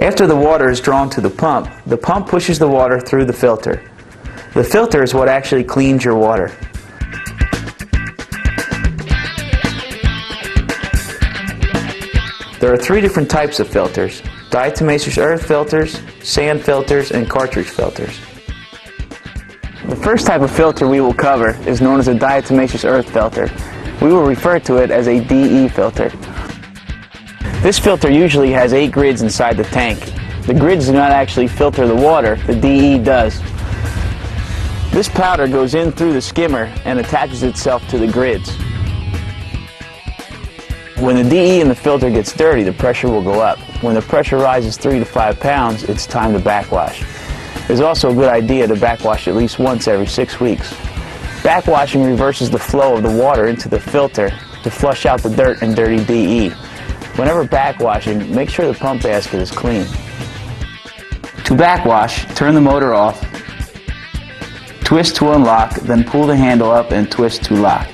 After the water is drawn to the pump pushes the water through the filter. The filter is what actually cleans your water. There are three different types of filters: diatomaceous earth filters, sand filters, and cartridge filters. The first type of filter we will cover is known as a diatomaceous earth filter. We will refer to it as a DE filter. This filter usually has 8 grids inside the tank. The grids do not actually filter the water, the DE does. This powder goes in through the skimmer and attaches itself to the grids. When the DE in the filter gets dirty, the pressure will go up. When the pressure rises 3 to 5 pounds, it's time to backwash. It's also a good idea to backwash at least once every 6 weeks. Backwashing reverses the flow of the water into the filter to flush out the dirt and dirty DE. Whenever backwashing, make sure the pump basket is clean. To backwash, turn the motor off, twist to unlock, then pull the handle up and twist to lock.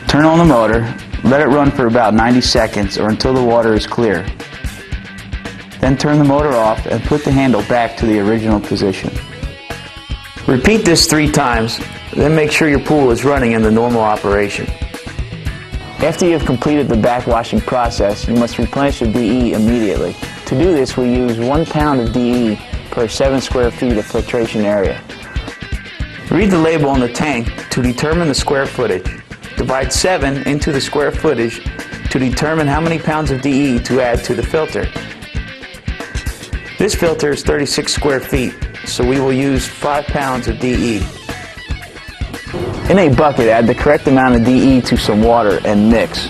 Turn on the motor, let it run for about 90 seconds or until the water is clear. Then turn the motor off and put the handle back to the original position. Repeat this 3 times, then make sure your pool is running in the normal operation. After you have completed the backwashing process, you must replenish the DE immediately. To do this, we use 1 pound of DE per 7 square feet of filtration area. Read the label on the tank to determine the square footage. Divide 7 into the square footage to determine how many pounds of DE to add to the filter. This filter is 36 square feet, so we will use 5 pounds of DE. In a bucket, add the correct amount of DE to some water and mix.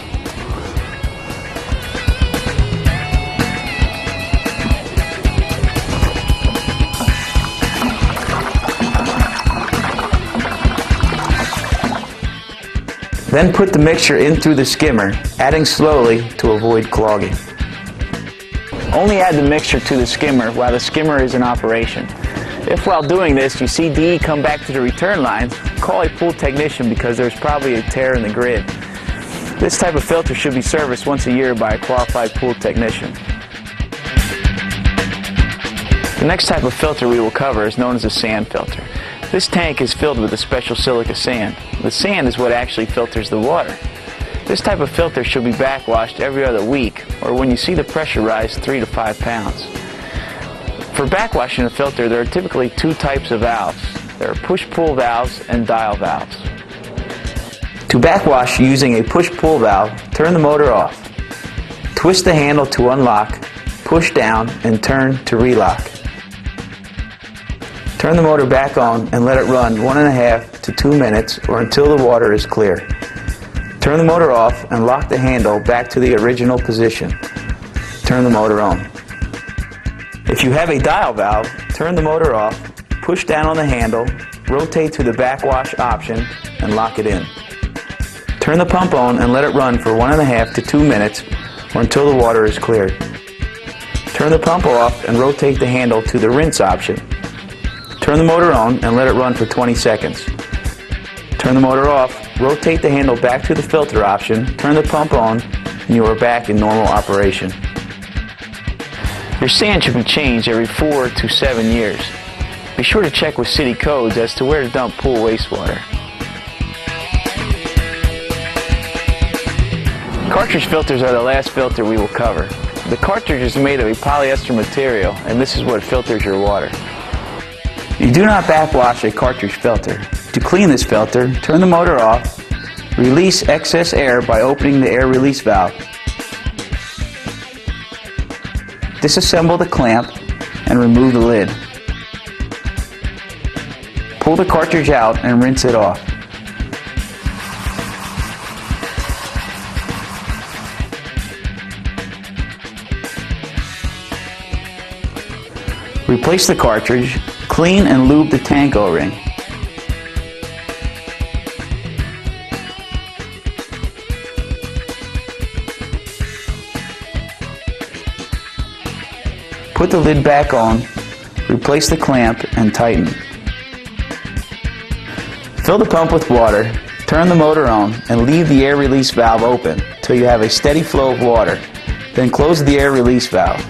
Then put the mixture in through the skimmer, adding slowly to avoid clogging. Only add the mixture to the skimmer while the skimmer is in operation. If while doing this you see DE come back to the return lines, call a pool technician because there's probably a tear in the grid. This type of filter should be serviced once a year by a qualified pool technician. The next type of filter we will cover is known as a sand filter. This tank is filled with a special silica sand. The sand is what actually filters the water. This type of filter should be backwashed every other week or when you see the pressure rise 3 to 5 pounds. For backwashing a filter, there are typically 2 types of valves. There are push-pull valves and dial valves. To backwash using a push-pull valve, turn the motor off. Twist the handle to unlock, push down, and turn to relock. Turn the motor back on and let it run 1.5 to 2 minutes or until the water is clear. Turn the motor off and lock the handle back to the original position. Turn the motor on. If you have a dial valve, turn the motor off, push down on the handle, rotate to the backwash option, and lock it in. Turn the pump on and let it run for 1.5 to 2 minutes or until the water is cleared. Turn the pump off and rotate the handle to the rinse option. Turn the motor on and let it run for 20 seconds. Turn the motor off, rotate the handle back to the filter option, turn the pump on, and you are back in normal operation. Your sand should be changed every 4 to 7 years. Be sure to check with city codes as to where to dump pool wastewater. Cartridge filters are the last filter we will cover. The cartridge is made of a polyester material, and this is what filters your water. You do not backwash a cartridge filter. To clean this filter, turn the motor off, release excess air by opening the air release valve. Disassemble the clamp and remove the lid. Pull the cartridge out and rinse it off. Replace the cartridge, clean and lube the tank O-ring. Put the lid back on, replace the clamp, and tighten. Fill the pump with water, turn the motor on, and leave the air release valve open till you have a steady flow of water. Then close the air release valve.